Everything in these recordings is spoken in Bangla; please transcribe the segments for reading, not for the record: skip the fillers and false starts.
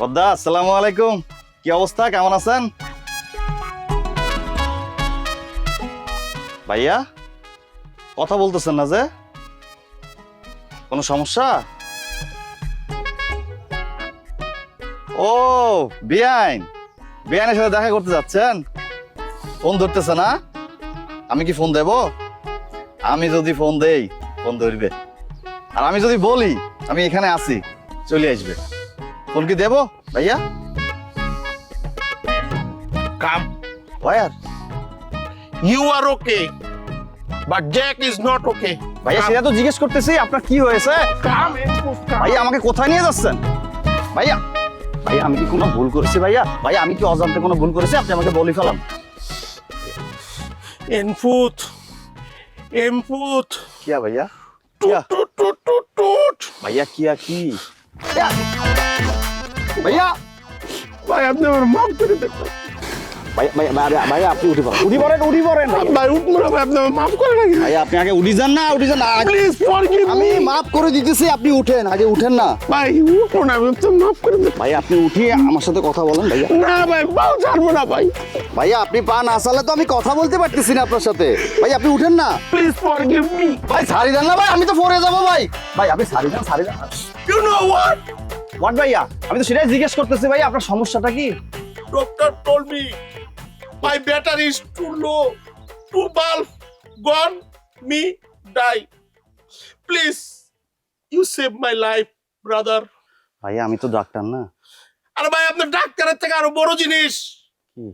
বদ্দা, আসসালামু আলাইকুম। কি অবস্থা, কেমন আছেন? ভাইয়া কথা বলতেছেন না যে? কোনো সমস্যা? ও বিয়াইনের সাথে দেখা করতে যাচ্ছেন? ফোন ধরতেছে না? আমি কি ফোন দেব? আমি যদি ফোন দেই ফোন ধরবে, আর আমি যদি বলি আমি এখানে আছি চলে আসবে। ফোন কি দেব ভাইয়া? Come, ভাইয়া you are okay, but Jack is not okay. ভাইয়া সেটা তো জিজ্ঞেস করতেছি, আপনার কি হয়েছে? Come, Infus, come. ভাইয়া আমাকে কোথায় নিয়ে যাচ্ছেন? ভাইয়া ভাইয়া আমি কি কোনো ভুল করেছি? ভাইয়া ভাইয়া আমি কি অজান্তে কোনো ভুল করেছি? আপনি আমাকে বলে ফেলান। Infut, Infut. কিয়া ভাইয়া? কিয়া Toot. ভাইয়া কিয়া কি? কিয়া? ভাইয়া ভাই আপনি আমার মাফ করে দেন। ভাইয়া আপনি উঠে পড়েন ভাই উঠবো না ভাই, আপনি আমার মাফ করে রাখেন। ভাইয়া আপনি আগে উঠে যান না। প্লিজ ফরগিভ আমি মি। মাফ করে দিতেছি, আপনি উঠেন, আগে উঠেন না। ভাই উঠো না, আমি তো মাফ করে দেন। ভাইয়া আপনি উঠিয়ে আমার সাথে কথা বলেন ভাইয়া। না ভাই, পাও ছাড়বো না ভাই। ভাইয়া আপনি পা না চালে তো আমি কথা বলতে পারতেছি না আপনার সাথে। ভাই আপনি উঠেন না। Please forgive me. ভাই ছাড়ি দেন না ভাই, আমি তো পড়ে যাবো ভাই। ভাই আপনি ছাড়ি দেন। You know what? হোয়াট ভাইয়া? আমি তো সেটাই জিজ্ঞেস করতেছি ভাই, আপনার সমস্যাটা কি? Doctor told me my battery is too low. Two bulb gone, me die. Please, you save my life, brother. ভাইয়া আমি তো ডাক্তার না। আরে ভাই আপনার ডাক্তারের থেকে আরো বড় জিনিস, কি?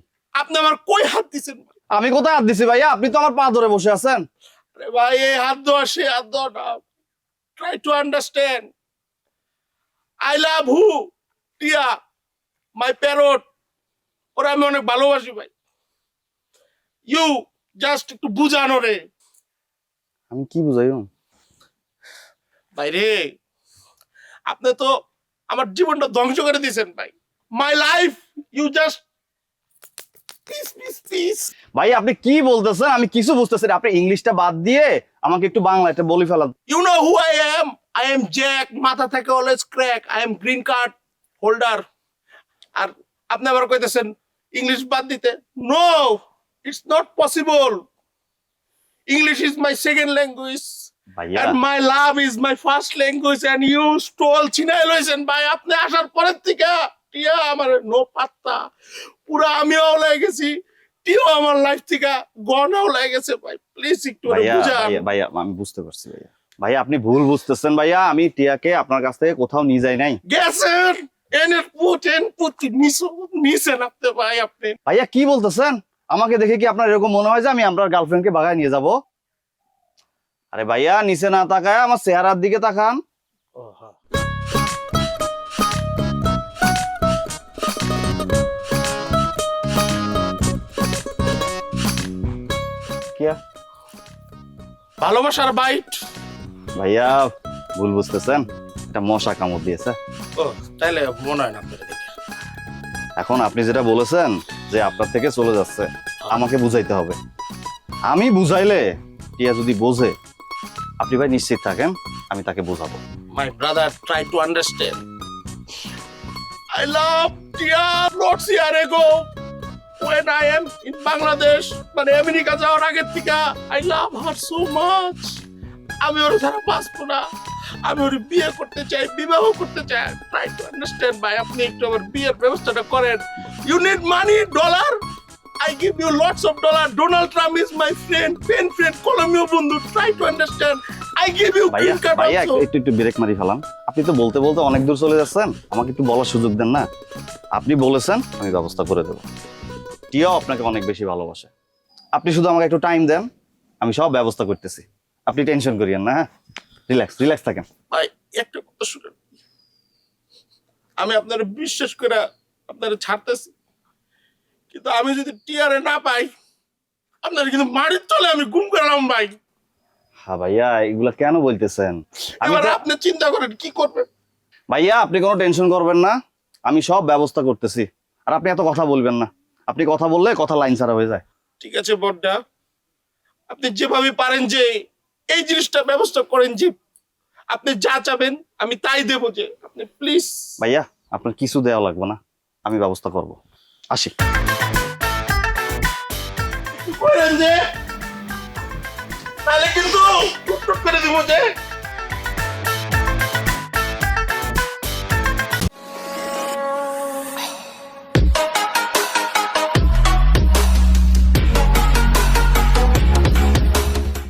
আপনি আমার কই হাত দিছেন? আমি কোথায় হাত দিছি ভাইয়া? আপনি তো আমার পা ধরে বসে আছেন। আরে ভাই এই হাত দেওয়া সে হাত দেওয়া না। Try to understand. I love who? টিয়া, my parrot. ওরা আমি অনেক ভালোবাসি ভাই। You just একটু বুঝানো রে। আমি কি বুঝাই? ভাই রে, আপনি তো আমার জীবনটা ধ্বংস করে দিয়েছেন ভাই। My life you just peace. ভাই আপনি কি বলতেছেন? আমি কিছু বুঝতেছি না। আপনি ইংলিশটা বাদ দিয়ে আমাকে একটু বাংলাতে বলে ফেলান। You know who I am Jack, মাথা থেকে always crack, I am green card holder. আর আপনি আবার কইতেছেন ইংলিশ বাদ দিতে। No, it's not possible. English is my second language ভাইয়া and my love is my first language and you stole Chhinai লইছেন ভাই। আপনি আসার পরের থেকে টিয়া আমার নো পাত্তা, পুরা আমিও হয়ে গেছি, টিও আমার লাইফ থেকে গনাও হয়ে গেছে ভাই। প্লিজ একটু ভাইয়া বুঝান। ভাইয়া ভাইয়া আমি বুঝতে পারছি ভাইয়া। ভাইয়া আপনি ভুল বুঝতেছেন ভাইয়া। আমি টিয়াকে আপনার কাছ থেকে কোথাও নিয়ে যাই নাই। গেছেন এনের পুত নিছেন আপনি ভাই। আপনি ভাইয়া কি বলতেছেন? আমাকে দেখে কি আপনার এরকম মনে হয় যে আমি আপনার গার্লফ্রেন্ডকে বাগায় নিয়ে যাব? আরে ভাইয়া নিচে না তাকায় আমার চেহারার দিকে তাকান। কিয়া ভালোবাসার বাইট। ভাইয়া ভুল বুঝতেছেন, এটা মশা কামড় দিয়েছে। ও তাইলে মনে হয় না আপনার দেখে। এখন আপনি যেটা বলেছেন যে আপনার থেকে চলে যাচ্ছে, আমাকে বুঝাইতে হবে। আমি বুঝাইলে টিয়া যদি বোঝে, আপনি ভাই নিশ্চিত থাকেন আমি তাকে বোঝাবো। My brother, try to understand. I love Tia lots year ago when I am in Bangladesh, মানে আমেরিকা যাওয়ার আগের থেকে I love her so much. আমি ওর ছাড়া বাঁচবো না। আমি ওর বিয়ে করতে চাই, বিবাহ করতে চাই। Try to understand ভাই, আপনি একটু আমার বিয়ের ব্যবস্থাটা করেন। You need money, dollar? I give you lots of dollar. Donald Trump is my friend, pen friend, কলমীয় বন্ধু। Try to understand. I give you ভাইয়া green card ভাইয়া also. একটু ব্রেক মারি ফেলাম। আপনি তো বলতে বলতে অনেক দূর চলে যাচ্ছেন, আমাকে একটু বলার সুযোগ দেন না। আপনি বলেছেন আমি ব্যবস্থা করে দেবো। টিয়াও আপনাকে অনেক বেশি ভালোবাসে। আপনি শুধু আমাকে একটু টাইম দেন, আমি সব ব্যবস্থা করতেছি। আপনি টেনশন করিয়েন না। হ্যাঁ, রিল্যাক্স থাকেন। ভাই একটা কথা শুনেন, আমি আপনারা বিশ্বাস করে আপনারা ছাড়তেছি, কিন্তু আমি যদি টিয়ারে না পাই আপনারা কিন্তু মাটির তলে আমি গুম করলাম ভাই। হ্যাঁ ভাইয়া এগুলা কেন বলতেছেন? এবার আপনি চিন্তা করেন কি করবেন। ভাইয়া আপনি কোনো টেনশন করবেন না, আমি সব ব্যবস্থা করতেছি। আর আপনি এত কথা বলবেন না। আপনি কথা বললে কথা লাইন ছাড়া হয়ে যায়। ঠিক আছে বড়দা, আপনি যেভাবে পারেন যে এই জিনিসটা ব্যবস্থা করেন, যে আপনি যা চাবেন আমি তাই দেবো। যে আপনি প্লিজ। ভাইয়া আপনার কিছু দেওয়া লাগবে না, আমি ব্যবস্থা করব। আসি। করেন যে তাহলে কিন্তু টুক টুক করে দিব যে